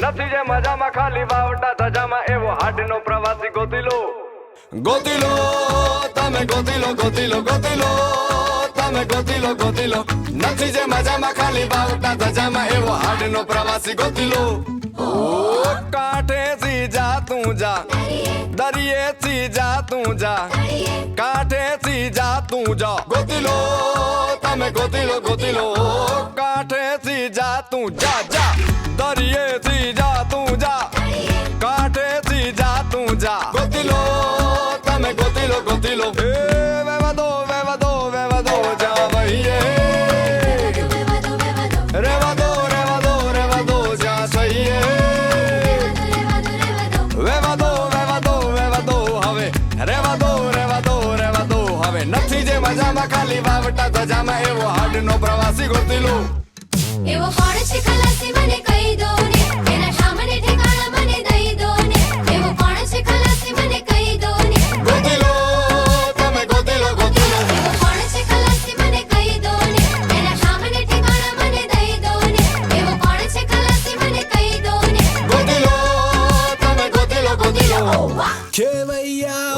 નથી જે મજામાં ખાલી વાવટા ધજામાં એવો હાડનો પ્રવાસી ગોતી લો તમે ગોતી લો તમે ગોતી લો નથી જે મજામાં ખાલી વાવટા ધજામાં એવો હાડનો પ્રવાસી ગોતી લો કાંઠેથી જા તું જા દરિયેથી જા તું જા કાંઠેથી જા તું જા તમે ગોતી લો કાંઠેથી જા તું જા દરિયેથી જા તું જા કાંઠેથી જા તું જા તમે ગોતી લો વેવા દો જા વહીએ રેવા દો જા સહીએ વેવા દો હવે રેવા દો હવે નથી જે મજામાં ખાલી વાવટા ધજામાં એવો હાડનો પ્રવાસી ગોતી લો એવો કોણ છે ખલાસી મને કહી દો ને એના સામને ઠેકાણા મને દઈ દો ને એવો કોણ છે ખલાસી મને કહી દો ને તમે ગોતી લો એવો કોણ છે ખલાસી મને કહી દો ને એના સામને ઠેકાણા મને દઈ દો ને એવો કોણ છે ખલાસી મને કહી દો ને તમે ગોતી લો વાહ ખેવૈયા